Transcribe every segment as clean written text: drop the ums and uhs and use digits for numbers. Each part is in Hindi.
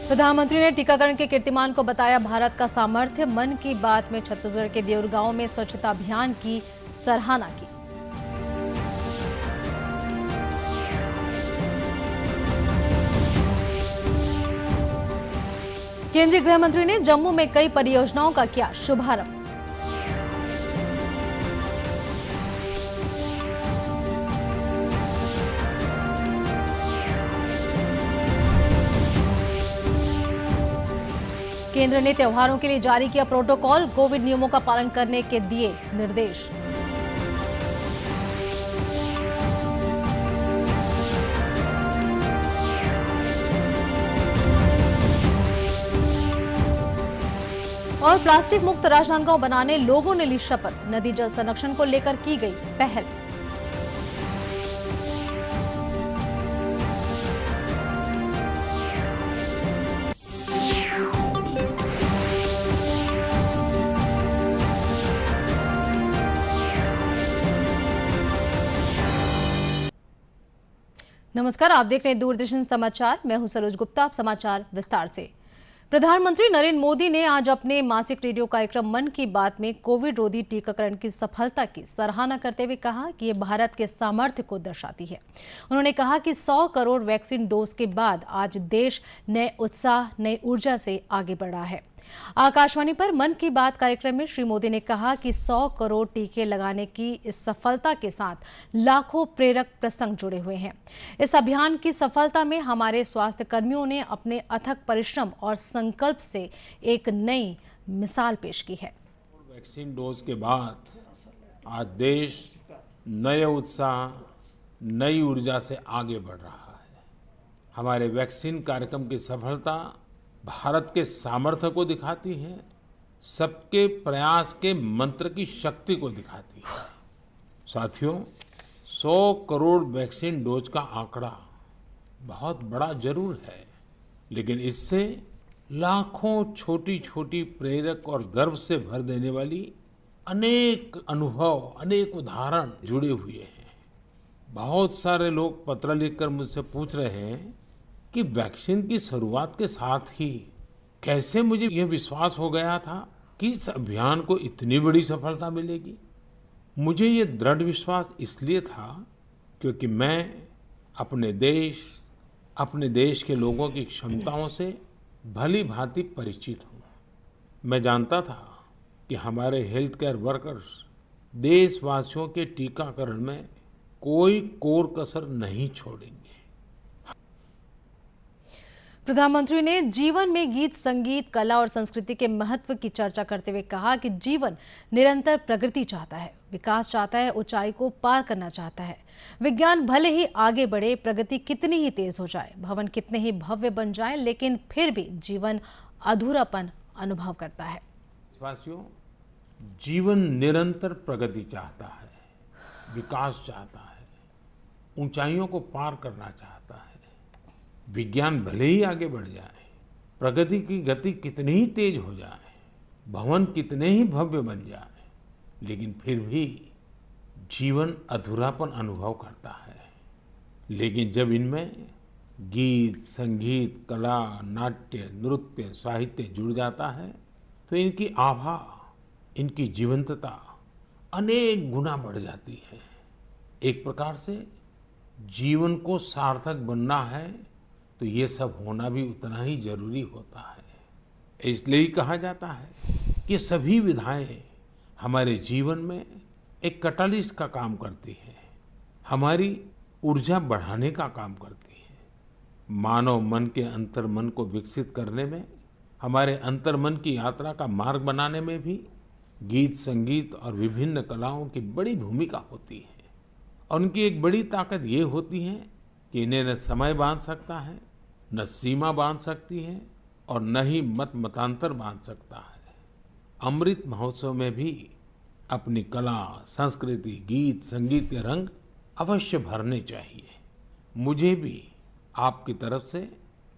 प्रधानमंत्री ने टीकाकरण के कीर्तिमान को बताया भारत का सामर्थ्य। मन की बात में छत्तीसगढ़ के देऊर में स्वच्छता अभियान की सराहना की। केंद्रीय गृह मंत्री ने जम्मू में कई परियोजनाओं का किया शुभारंभ। केंद्र ने त्योहारों के लिए जारी किया प्रोटोकॉल। कोविड नियमों का पालन करने के दिए निर्देश। और प्लास्टिक मुक्त राजनांदगांव बनाने लोगों ने ली शपथ। नदी जल संरक्षण को लेकर की गई पहल। नमस्कार, आप देख रहे हैं दूरदर्शन समाचार। मैं हूं सरोज गुप्ता। आप समाचार विस्तार से। प्रधानमंत्री नरेंद्र मोदी ने आज अपने मासिक रेडियो कार्यक्रम मन की बात में कोविड रोधी टीकाकरण की सफलता की सराहना करते हुए कहा कि ये भारत के सामर्थ्य को दर्शाती है। उन्होंने कहा कि 100 करोड़ वैक्सीन डोज के बाद आज देश नए उत्साह, नई ऊर्जा से आगे बढ़ रहा है। आकाशवाणी पर मन की बात कार्यक्रम में श्री मोदी ने कहा कि 100 करोड़ टीके लगाने की इस सफलता के साथ लाखों प्रेरक प्रसंग जुड़े हुए हैं। इस अभियान की सफलता में हमारे स्वास्थ्य कर्मियों ने अपने अथक परिश्रम और संकल्प से एक नई मिसाल पेश की है। वैक्सीन डोज के बाद आज देश नए उत्साह, नई ऊर्जा से आगे बढ़ रहा है। हमारे वैक्सीन कार्यक्रम की सफलता भारत के सामर्थ्य को दिखाती है, सबके प्रयास के मंत्र की शक्ति को दिखाती है। साथियों, 100 करोड़ वैक्सीन डोज का आंकड़ा बहुत बड़ा जरूर है, लेकिन इससे लाखों छोटी छोटी प्रेरक और गर्व से भर देने वाली अनेक अनुभव, अनेक उदाहरण जुड़े हुए हैं। बहुत सारे लोग पत्र लिखकर मुझसे पूछ रहे हैं कि वैक्सीन की शुरुआत के साथ ही कैसे मुझे यह विश्वास हो गया था कि इस अभियान को इतनी बड़ी सफलता मिलेगी। मुझे ये दृढ़ विश्वास इसलिए था क्योंकि मैं अपने देश के लोगों की क्षमताओं से भली भांति परिचित हूँ। मैं जानता था कि हमारे हेल्थ केयर वर्कर्स देशवासियों के टीकाकरण में कोई कोर कसर नहीं छोड़ेंगे। प्रधानमंत्री ने जीवन में गीत, संगीत, कला और संस्कृति के महत्व की चर्चा करते हुए कहा कि जीवन निरंतर प्रगति चाहता है, विकास चाहता है, ऊंचाई को पार करना चाहता है। विज्ञान भले ही आगे बढ़े, प्रगति कितनी ही तेज हो जाए, भवन कितने ही भव्य बन जाए, लेकिन फिर भी जीवन अधूरापन अनुभव करता है। देशवासियों, जीवन निरंतर प्रगति चाहता है, विकास चाहता है, ऊंचाइयों को पार करना चाहता है। विज्ञान भले ही आगे बढ़ जाए, प्रगति की गति कितनी ही तेज हो जाए, भवन कितने ही भव्य बन जाए, लेकिन फिर भी जीवन अधूरापन अनुभव करता है। लेकिन जब इनमें गीत, संगीत, कला, नाट्य, नृत्य, साहित्य जुड़ जाता है तो इनकी आभा, इनकी जीवंतता अनेक गुना बढ़ जाती है। एक प्रकार से जीवन को सार्थक बनना है तो ये सब होना भी उतना ही जरूरी होता है। इसलिए ही कहा जाता है कि सभी विधाएं हमारे जीवन में एक कैटलिस्ट का काम करती है, हमारी ऊर्जा बढ़ाने का काम करती है। मानव मन के अंतर्मन को विकसित करने में, हमारे अंतर्मन की यात्रा का मार्ग बनाने में भी गीत, संगीत और विभिन्न कलाओं की बड़ी भूमिका होती है। और उनकी एक बड़ी ताकत ये होती है कि इन्हें न समय बांध सकता है, न सीमा बांध सकती है और न ही मत मतांतर बांध सकता है। अमृत महोत्सव में भी अपनी कला, संस्कृति, गीत, संगीत के रंग अवश्य भरने चाहिए। मुझे भी आपकी तरफ से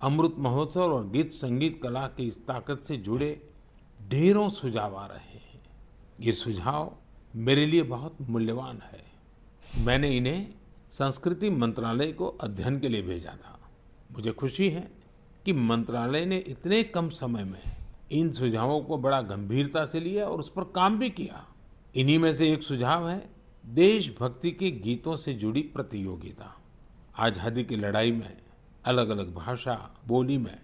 अमृत महोत्सव और गीत संगीत कला की इस ताकत से जुड़े ढेरों सुझाव आ रहे हैं। ये सुझाव मेरे लिए बहुत मूल्यवान है। मैंने इन्हें संस्कृति मंत्रालय को अध्ययन के लिए भेजा था। मुझे खुशी है कि मंत्रालय ने इतने कम समय में इन सुझावों को बड़ा गंभीरता से लिया और उस पर काम भी किया। इन्हीं में से एक सुझाव है देशभक्ति के गीतों से जुड़ी प्रतियोगिता। आजादी की लड़ाई में अलग अलग भाषा बोली में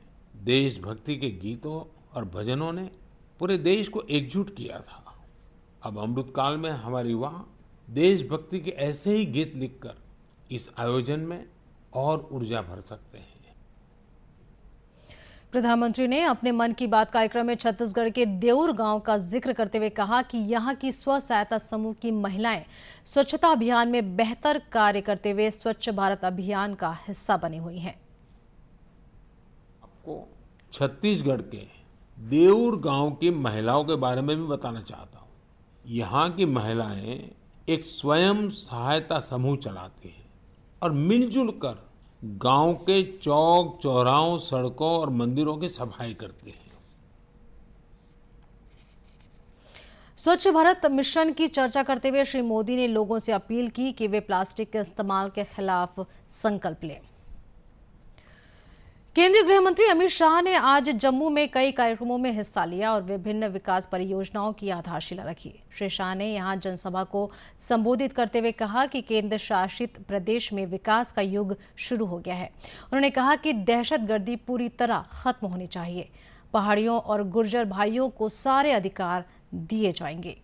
देशभक्ति के गीतों और भजनों ने पूरे देश को एकजुट किया था। अब अमृतकाल में हमारे युवा देशभक्ति के ऐसे ही गीत लिखकर इस आयोजन में और ऊर्जा भर सकते हैं। प्रधानमंत्री ने अपने मन की बात कार्यक्रम में छत्तीसगढ़ के देउर गांव का जिक्र करते हुए कहा कि यहां की स्व सहायता समूह की महिलाएं स्वच्छता अभियान में बेहतर कार्य करते हुए स्वच्छ भारत अभियान का हिस्सा बनी हुई हैं। आपको छत्तीसगढ़ के देउर गांव की महिलाओं के बारे में भी बताना चाहता हूं। यहाँ की महिलाएं एक स्वयं सहायता समूह चलाती हैं और मिलजुल कर गांव के चौक चौराहों सड़कों और मंदिरों की सफाई करती हैं। स्वच्छ भारत मिशन की चर्चा करते हुए श्री मोदी ने लोगों से अपील की कि वे प्लास्टिक के इस्तेमाल के खिलाफ संकल्प लें। केंद्रीय गृह मंत्री अमित शाह ने आज जम्मू में कई कार्यक्रमों में हिस्सा लिया और विभिन्न विकास परियोजनाओं की आधारशिला रखी। श्री शाह ने यहां जनसभा को संबोधित करते हुए कहा कि केंद्र शासित प्रदेश में विकास का युग शुरू हो गया है। उन्होंने कहा कि दहशतगर्दी पूरी तरह खत्म होनी चाहिए। पहाड़ियों और गुर्जर भाइयों को सारे अधिकार दिए जाएंगे।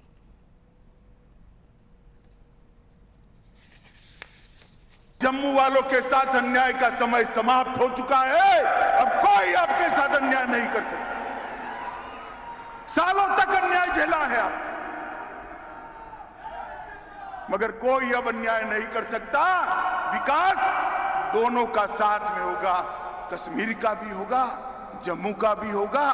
जम्मू वालों के साथ अन्याय का समय समाप्त हो चुका है। अब कोई आपके साथ अन्याय नहीं कर सकता। सालों तक अन्याय झेला है आप, मगर कोई अब अन्याय नहीं कर सकता। विकास दोनों का साथ में होगा, कश्मीर का भी होगा, जम्मू का भी होगा।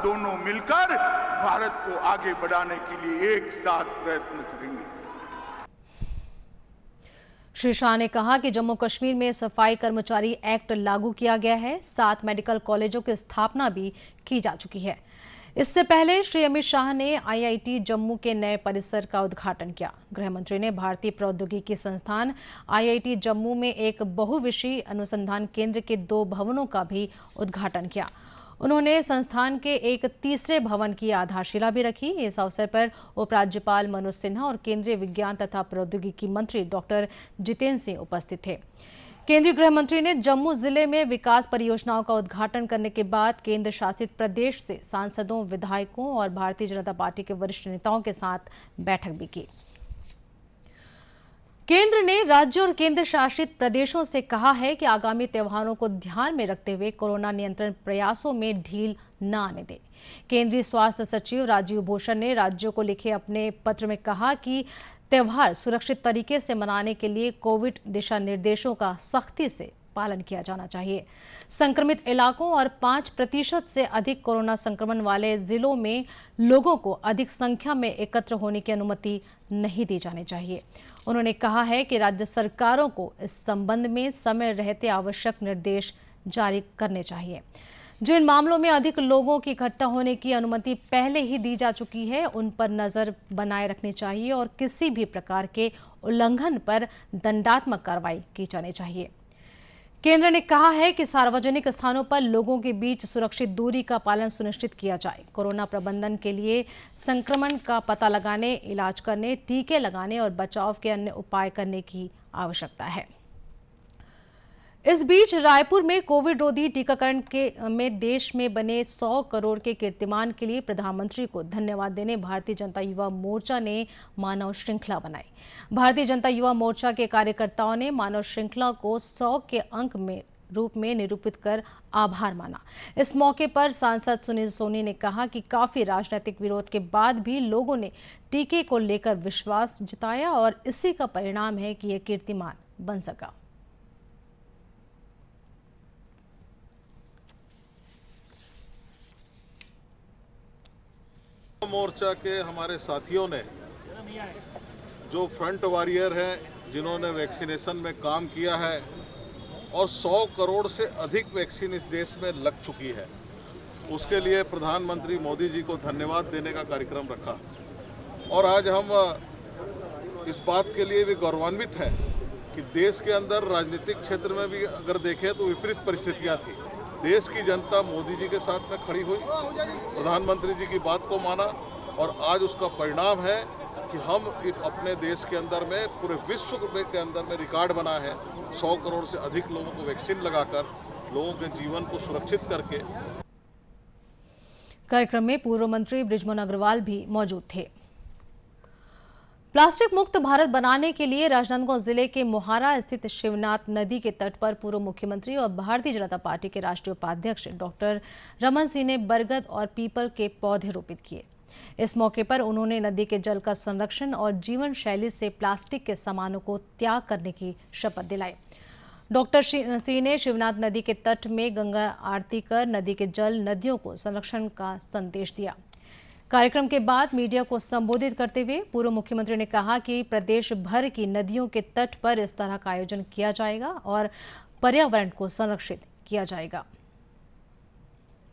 दोनों मिलकर भारत को आगे बढ़ाने के लिए एक साथ प्रयत्न करेंगे। श्री शाह ने कहा कि जम्मू कश्मीर में सफाई कर्मचारी एक्ट लागू किया गया है। 7 मेडिकल कॉलेजों की स्थापना भी की जा चुकी है। इससे पहले श्री अमित शाह ने IIT जम्मू के नए परिसर का उद्घाटन किया। गृह मंत्री ने भारतीय प्रौद्योगिकी संस्थान IIT जम्मू में एक बहुविषयीय अनुसंधान केंद्र के 2 भवनों का भी उद्घाटन किया। उन्होंने संस्थान के एक तीसरे भवन की आधारशिला भी रखी। इस अवसर पर उपराज्यपाल मनोज सिन्हा और केंद्रीय विज्ञान तथा प्रौद्योगिकी मंत्री डॉक्टर जितेंद्र सिंह उपस्थित थे। केंद्रीय गृह मंत्री ने जम्मू जिले में विकास परियोजनाओं का उद्घाटन करने के बाद केंद्र शासित प्रदेश से सांसदों, विधायकों और भारतीय जनता पार्टी के वरिष्ठ नेताओं के साथ बैठक भी की। केंद्र ने राज्य और केंद्र शासित प्रदेशों से कहा है कि आगामी त्योहारों को ध्यान में रखते हुए कोरोना नियंत्रण प्रयासों में ढील न आने दें। केंद्रीय स्वास्थ्य सचिव राजीव भूषण ने राज्यों को लिखे अपने पत्र में कहा कि त्योहार सुरक्षित तरीके से मनाने के लिए कोविड दिशा निर्देशों का सख्ती से पालन किया जाना चाहिए। संक्रमित इलाकों और 5% से अधिक कोरोना संक्रमण वाले जिलों में लोगों को अधिक संख्या में एकत्र होने की अनुमति नहीं दी जानी चाहिए। उन्होंने कहा है कि राज्य सरकारों को इस संबंध में समय रहते आवश्यक निर्देश जारी करने चाहिए। जिन मामलों में अधिक लोगों की इकट्ठा होने की अनुमति पहले ही दी जा चुकी है, उन पर नजर बनाए रखनी चाहिए और किसी भी प्रकार के उल्लंघन पर दंडात्मक कार्रवाई की जानी चाहिए। केंद्र ने कहा है कि सार्वजनिक स्थानों पर लोगों के बीच सुरक्षित दूरी का पालन सुनिश्चित किया जाए। कोरोना प्रबंधन के लिए संक्रमण का पता लगाने, इलाज करने, टीके लगाने और बचाव के अन्य उपाय करने की आवश्यकता है। इस बीच रायपुर में कोविड रोधी टीकाकरण में देश में बने 100 करोड़ के कीर्तिमान के लिए प्रधानमंत्री को धन्यवाद देने भारतीय जनता युवा मोर्चा ने मानव श्रृंखला बनाई। भारतीय जनता युवा मोर्चा के कार्यकर्ताओं ने मानव श्रृंखला को 100 के अंक में रूप में निरूपित कर आभार माना। इस मौके पर सांसद सुनील सोनी ने कहा कि काफी राजनीतिक विरोध के बाद भी लोगों ने टीके को लेकर विश्वास जताया और इसी का परिणाम है कि यह कीर्तिमान बन सका। मोर्चा के हमारे साथियों ने जो फ्रंट वॉरियर हैं, जिन्होंने वैक्सीनेशन में काम किया है और 100 करोड़ से अधिक वैक्सीन इस देश में लग चुकी है, उसके लिए प्रधानमंत्री मोदी जी को धन्यवाद देने का कार्यक्रम रखा। और आज हम इस बात के लिए भी गौरवान्वित हैं कि देश के अंदर राजनीतिक क्षेत्र में भी अगर देखें तो विपरीत परिस्थितियां थी। देश की जनता मोदी जी के साथ में खड़ी हुई, प्रधानमंत्री जी की बात को माना और आज उसका परिणाम है कि हम अपने देश के अंदर में पूरे विश्व के अंदर में रिकॉर्ड बना है। 100 करोड़ से अधिक लोगों को वैक्सीन लगाकर लोगों के जीवन को सुरक्षित करके। कार्यक्रम में पूर्व मंत्री बृजमोहन अग्रवाल भी मौजूद थे। प्लास्टिक मुक्त भारत बनाने के लिए राजनांदगांव जिले के मोहारा स्थित शिवनाथ नदी के तट पर पूर्व मुख्यमंत्री और भारतीय जनता पार्टी के राष्ट्रीय उपाध्यक्ष डॉक्टर रमन सिंह ने बरगद और पीपल के पौधे रोपित किए। इस मौके पर उन्होंने नदी के जल का संरक्षण और जीवन शैली से प्लास्टिक के सामानों को त्याग करने की शपथ दिलाई। डॉक्टर सिंह ने शिवनाथ नदी के तट में गंगा आरती कर नदी के जल नदियों को संरक्षण का संदेश दिया। कार्यक्रम के बाद मीडिया को संबोधित करते हुए पूर्व मुख्यमंत्री ने कहा कि प्रदेश भर की नदियों के तट पर इस तरह का आयोजन किया जाएगा और पर्यावरण को संरक्षित किया जाएगा।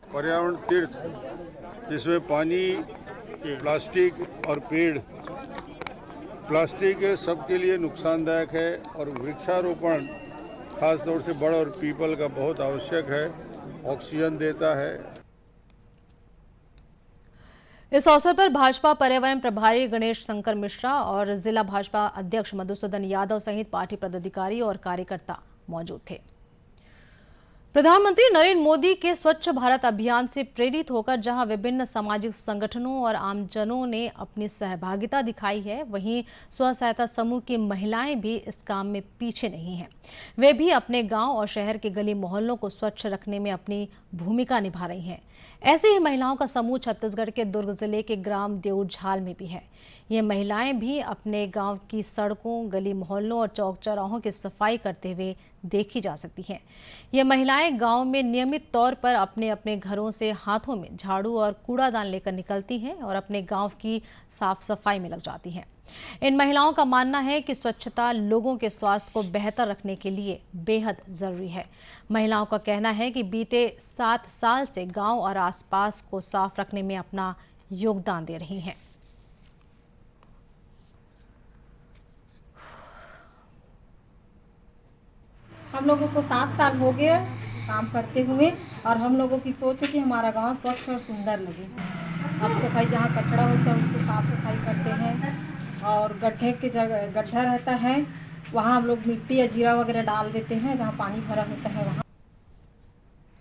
पर्यावरण तीर्थ जिसमें पानी, प्लास्टिक और पेड़। प्लास्टिक सबके लिए नुकसानदायक है और वृक्षारोपण खास तौर से बड़ और पीपल का बहुत आवश्यक है, ऑक्सीजन देता है। इस अवसर पर भाजपा पर्यावरण प्रभारी गणेश शंकर मिश्रा और जिला भाजपा अध्यक्ष मधुसूदन यादव सहित पार्टी पदाधिकारी और कार्यकर्ता मौजूद थे। प्रधानमंत्री नरेंद्र मोदी के स्वच्छ भारत अभियान से प्रेरित होकर जहां विभिन्न सामाजिक संगठनों और आमजनों ने अपनी सहभागिता दिखाई है, वहीं स्व सहायता समूह की महिलाएं भी इस काम में पीछे नहीं हैं। वे भी अपने गांव और शहर के गली मोहल्लों को स्वच्छ रखने में अपनी भूमिका निभा रही हैं। ऐसी ही महिलाओं का समूह छत्तीसगढ़ के दुर्ग जिले के ग्राम देऊरझाल में भी है। ये महिलाएं भी अपने गांव की सड़कों, गली मोहल्लों और चौक चौराहों की सफाई करते हुए देखी जा सकती हैं। ये महिलाएं गांव में नियमित तौर पर अपने अपने घरों से हाथों में झाड़ू और कूड़ादान लेकर निकलती हैं और अपने गांव की साफ सफाई में लग जाती हैं। इन महिलाओं का मानना है कि स्वच्छता लोगों के स्वास्थ्य को बेहतर रखने के लिए बेहद जरूरी है। महिलाओं का कहना है कि बीते 7 साल से गांव और आसपास को साफ रखने में अपना योगदान दे रही हैं। हम लोगों को 7 साल हो गए काम करते हुए और हम लोगों की सोच है कि हमारा गांव स्वच्छ और सुंदर लगे। अब सफाई जहाँ कचरा होता है उसको साफ सफाई करते हैं और गड्ढे के जगह गड्ढा रहता है वहाँ हम लोग मिट्टी या जीरा वगैरह डाल देते हैं जहाँ पानी भरा होता है वहाँ।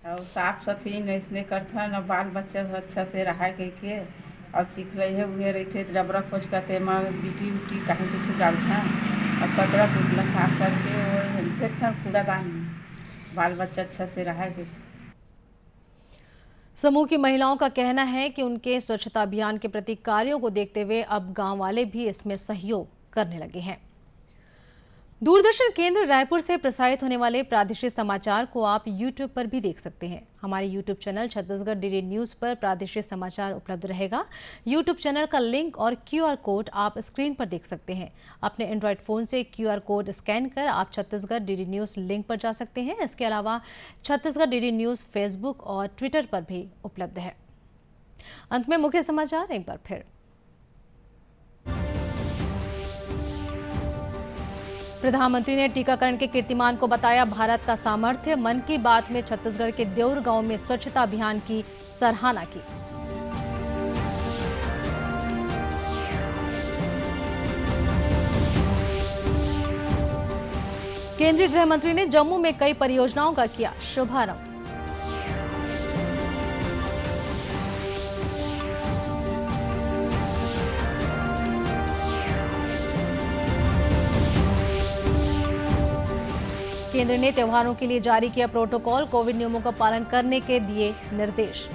और साफ सफाई नहीं करते हैं, न बाल बच्चा अच्छा से रहा के और सीख रहे हुए रहते डबरा खोज करते गिटी उटी कहीं कुछ डालते और कचरा टुकड़ा साफ करके और कूड़ादान बाल बच्चा अच्छा से रहा के। समूह की महिलाओं का कहना है कि उनके स्वच्छता अभियान के प्रति कार्यों को देखते हुए अब गांव वाले भी इसमें सहयोग करने लगे हैं। दूरदर्शन केंद्र रायपुर से प्रसारित होने वाले प्रादेशिक समाचार को आप YouTube पर भी देख सकते हैं। हमारे YouTube channel Chhattisgarh DD news पर प्रादेशिक समाचार उपलब्ध रहेगा। YouTube चैनल का लिंक और QR कोड आप स्क्रीन पर देख सकते हैं। अपने एंड्रॉयड फ़ोन से QR कोड स्कैन कर आप छत्तीसगढ़ डीडी न्यूज़ लिंक पर जा सकते हैं। इसके अलावा छत्तीसगढ़ डीडी न्यूज़ फेसबुक और ट्विटर पर भी उपलब्ध है। अंत में मुख्य समाचार एक बार फिर। प्रधानमंत्री ने टीकाकरण के कीर्तिमान को बताया भारत का सामर्थ्य। मन की बात में छत्तीसगढ़ के देऊर गांव में स्वच्छता अभियान की सराहना की। केंद्रीय गृह मंत्री ने जम्मू में कई परियोजनाओं का किया शुभारंभ। केंद्र ने त्योहारों के लिए जारी किया प्रोटोकॉल, कोविड नियमों का पालन करने के दिए निर्देश।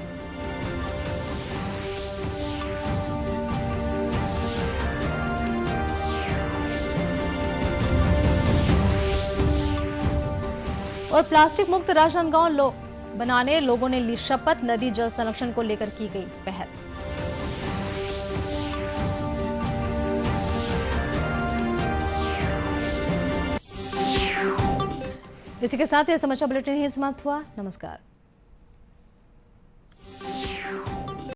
और प्लास्टिक मुक्त राजनांदगांव बनाने लोगों ने ली शपथ, नदी जल संरक्षण को लेकर की गई पहल। इसी के साथ यह समाचार बुलेटिन ही समाप्त हुआ। नमस्कार।